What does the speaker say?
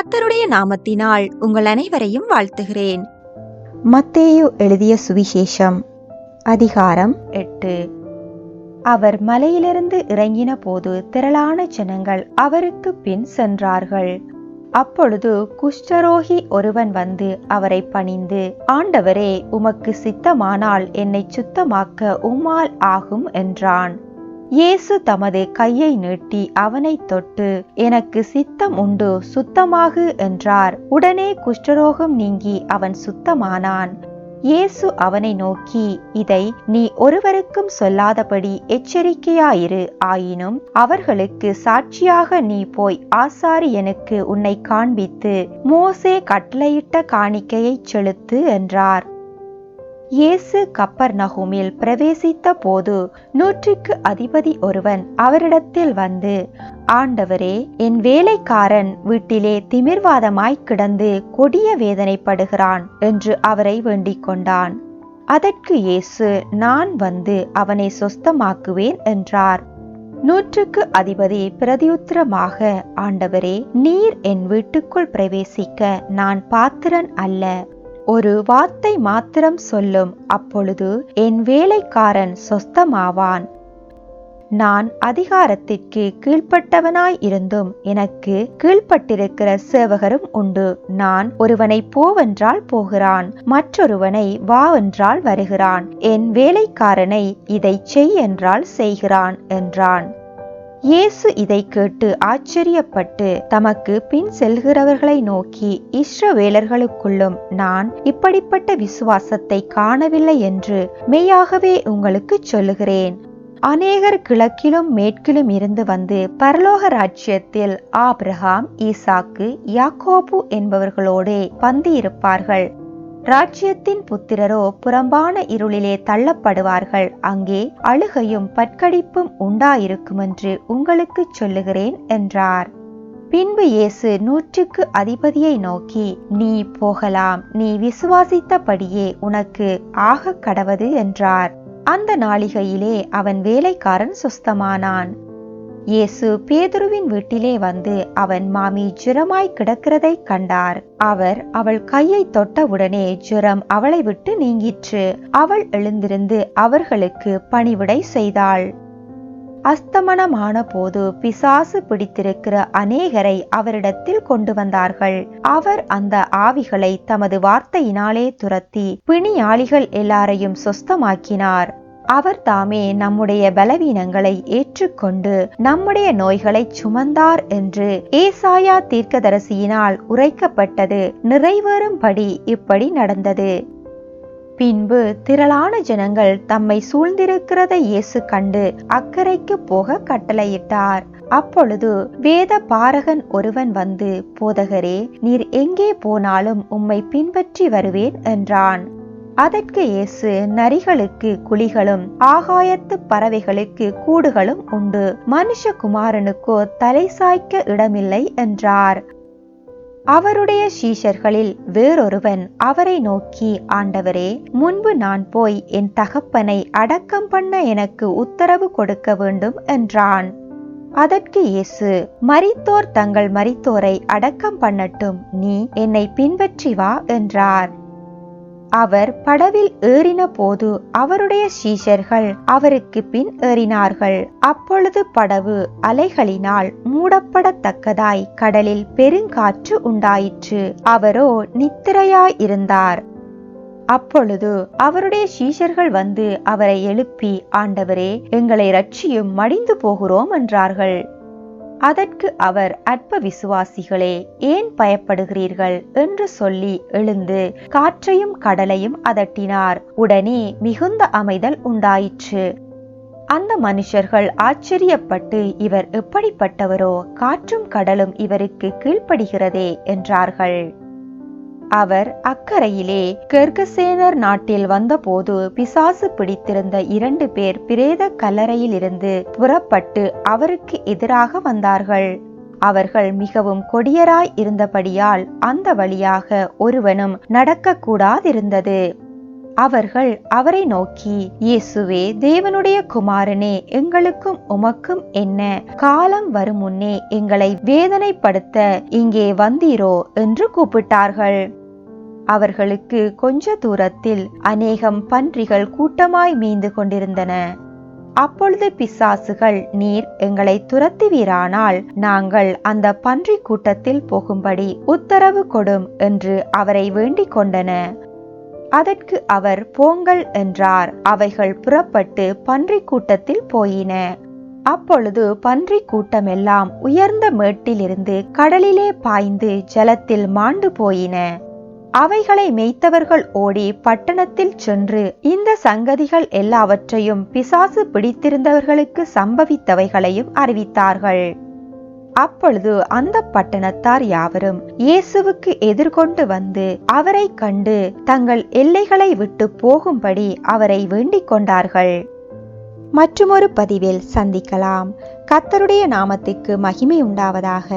கர்த்தருடைய நாமத்தினால் உங்கள் அனைவரையும் வாழ்த்துகிறேன். மத்தேயு எழுதிய சுவிசேஷம் அதிகாரம் 8. அவர் மலையிலிருந்து இறங்கின போது திரளான ஜனங்கள் அவருக்கு பின் சென்றார்கள். அப்பொழுது குஷ்டரோகி ஒருவன் வந்து அவரை பணிந்து, ஆண்டவரே, உமக்கு சித்தமானால் என்னை சுத்தமாக்க உம்மால் ஆகும் என்றான். இயேசு தமது கையை நீட்டி அவனை தொட்டு, எனக்கு சித்தம் உண்டு, சுத்தமாகு என்றார். உடனே குஷ்டரோகம் நீங்கி அவன் சுத்தமானான். இயேசு அவனை நோக்கி, இதை நீ ஒருவருக்கும் சொல்லாதபடி எச்சரிக்கையாயிரு. ஆயினும் அவர்களுக்கு சாட்சியாக நீ போய் ஆசாரியனுக்கு உன்னை காண்பித்து மோசே கட்டளையிட்ட காணிக்கையை செலுத்து என்றார். இயேசு கப்பர்நகூமில் பிரவேசித்த போது 100க்கு அதிபதி ஒருவன் அவரிடத்தில் வந்து, ஆண்டவரே, என் வேலைக்காரன் வீட்டிலே திமிர்வாதமாய் கிடந்து கொடிய வேதனைப்படுகிறான் என்று அவரை வேண்டிக் கொண்டான். அதற்கு இயேசு, நான் வந்து அவனை சொஸ்தமாக்குவேன் என்றார். 100க்கு அதிபதி பிரதியுத்தரமாக, ஆண்டவரே, நீர் என் வீட்டுக்குள் பிரவேசிக்க நான் பாத்திரன் அல்ல. ஒரு வார்த்தை மாத்திரம் சொல்லும், அப்பொழுது என் வேலைக்காரன் சொஸ்தமாவான். நான் அதிகாரத்திற்கு கீழ்ப்பட்டவனாய் இருந்தும் எனக்கு கீழ்ப்பட்டிருக்கிற சேவகரும் உண்டு. நான் ஒருவனை போவென்றால் போகிறான், மற்றொருவனை வா என்றால் வருகிறான், என் வேலைக்காரனை இதை செய் என்றால் செய்கிறான் என்றான். இயேசு இதை கேட்டு ஆச்சரியப்பட்டு தமக்கு பின் செல்கிறவர்களை நோக்கி, இஸ்ரவேலர்களுக்குள்ளும் நான் இப்படிப்பட்ட விசுவாசத்தை காணவில்லை என்று மெய்யாகவே உங்களுக்கு சொல்லுகிறேன். அநேகர் கிழக்கிலும் மேற்கிலும் இருந்து வந்து பரலோக ராஜ்யத்தில் ஆபிரகாம், ஈசாக்கு, யாக்கோபு என்பவர்களோடே பந்தியிருப்பார்கள். ராஜ்யத்தின் புத்திரரோ புறம்பான இருளிலே தள்ளப்படுவார்கள். அங்கே அழுகையும் பற்கடிப்பும் உண்டாயிருக்கும் என்று உங்களுக்கு சொல்லுகிறேன் என்றார். பின்பு இயேசு 100க்கு அதிபதியை நோக்கி, நீ போகலாம், நீ விசுவாசித்தபடியே உனக்கு ஆக கடவது என்றார். அந்த நாளிகையிலே அவன் வேலைக்காரன் சுஸ்தமானான். இயேசு பேதுருவின் வீட்டிலே வந்து அவன் மாமி ஜுரமாய் கிடக்கிறதை கண்டார். அவர் அவள் கையை தொட்டவுடனே ஜுரம் அவளை விட்டு நீங்கிற்று. அவள் எழுந்திருந்து அவர்களுக்கு பணிவிடை செய்தாள். அஸ்தமனமான போது பிசாசு பிடித்திருக்கிற அநேகரை அவரிடத்தில் கொண்டு வந்தார்கள். அவர் அந்த ஆவிகளை தமது வார்த்தையினாலே துரத்தி பிணியாளிகள் எல்லாரையும் சொஸ்தமாக்கினார். அவர் தாமே நம்முடைய பலவீனங்களை ஏற்றுக்கொண்டு நம்முடைய நோய்களை சுமந்தார் என்று ஏசாயா தீர்க்கதரிசியினால் உரைக்கப்பட்டது நிறைவேறும்படி இப்படி நடந்தது. பின்பு திரளான ஜனங்கள் தம்மை சூழ்ந்திருக்கிறதை இயேசு கண்டு அக்கரைக்கு போக கட்டளையிட்டார். அப்பொழுது வேத பாரகன் ஒருவன் வந்து, போதகரே, நீர் எங்கே போனாலும் உம்மை பின்பற்றி வருவேன் என்றான். அதற்கு இயேசு, நரிகளுக்கு குழிகளும் ஆகாயத்து பறவைகளுக்கு கூடுகளும் உண்டு, மனுஷகுமாரனுக்கோ தலை சாய்க்க இடமில்லை என்றார். அவருடைய சீஷர்களில் வேறொருவன் அவரை நோக்கி, ஆண்டவரே, முன்பு நான் போய் என் தகப்பனை அடக்கம் பண்ண எனக்கு உத்தரவு கொடுக்க வேண்டும் என்றான். அதற்கு இயேசு, மரித்தோர் தங்கள் மரித்தோரை அடக்கம் பண்ணட்டும், நீ என்னை பின்பற்றி வா என்றார். அவர் படவில் ஏறின போது அவருடைய சீஷர்கள் அவருக்கு பின் ஏறினார்கள். அப்பொழுது படவு அலைகளினால் மூடப்படத்தக்கதாய் கடலில் பெருங்காற்று உண்டாயிற்று. அவரோ நித்திரையாய் இருந்தார். அப்பொழுது அவருடைய சீஷர்கள் வந்து அவரை எழுப்பி, ஆண்டவரே, எங்களை இரட்சியும், மடிந்து போகிறோம் என்றார்கள். அதற்கு அவர், அற்ப விசுவாசிகளே, ஏன் பயப்படுகிறீர்கள் என்று சொல்லி எழுந்து காற்றையும் கடலையும் அதட்டினார். உடனே மிகுந்த அமைதல் உண்டாயிற்று. அந்த மனுஷர்கள் ஆச்சரியப்பட்டு, இவர் எப்படிப்பட்டவரோ, காற்றும் கடலும் இவருக்கு கீழ்ப்படுகிறதே என்றார்கள். அவர் அக்கரையிலே கெர்கசேனர் நாட்டில் வந்தபோது பிசாசு பிடித்திருந்த 2 பேர் பிரேத கல்லறையிலிருந்து புறப்பட்டு அவருக்கு எதிராக வந்தார்கள். அவர்கள் மிகவும் கொடியராய் இருந்தபடியால் அந்த வழியாக ஒருவனும் நடக்கக்கூடாதிருந்தது. அவர்கள் அவரை நோக்கி, இயேசுவே, தேவனுடைய குமாரனே, எங்களுக்கும் உமக்கும் என்ன? காலம் வரும் முன்னே எங்களை வேதனைப்படுத்த இங்கே வந்தீரோ என்று கூப்பிட்டார்கள். அவர்களுக்கு கொஞ்ச தூரத்தில் அநேகம் பன்றிகள் கூட்டமாய் மேய்ந்து கொண்டிருந்தன. அப்பொழுது பிசாசுகள், நீர் எங்களை துரத்துவீரானால் நாங்கள் அந்த பன்றி கூட்டத்தில் போகும்படி உத்தரவு கொடும் என்று அவரை வேண்டிக் கொண்டன. அதற்கு அவர், போங்கள் என்றார். அவைகள் புறப்பட்டு பன்றி கூட்டத்தில் போயின. அப்பொழுது பன்றி கூட்டமெல்லாம் உயர்ந்த மேட்டிலிருந்து கடலிலே பாய்ந்து ஜலத்தில் மாண்டு போயின. அவைகளை மேய்த்தவர்கள் ஓடி பட்டணத்தில் சென்று இந்த சங்கதிகள் எல்லாவற்றையும் பிசாசு பிடித்திருந்தவர்களுக்கு சம்பவித்தவைகளையும் அறிவித்தார்கள். அப்பொழுது அந்த பட்டணத்தார் யாவரும் இயேசுவுக்கு எதிர்கொண்டு வந்து அவரை கண்டு தங்கள் எல்லைகளை விட்டு போகும்படி அவரை வேண்டிக் கொண்டார்கள். மற்றுமொரு பதிவில் சந்திக்கலாம். கர்த்தருடைய நாமத்துக்கு மகிமை உண்டாவதாக.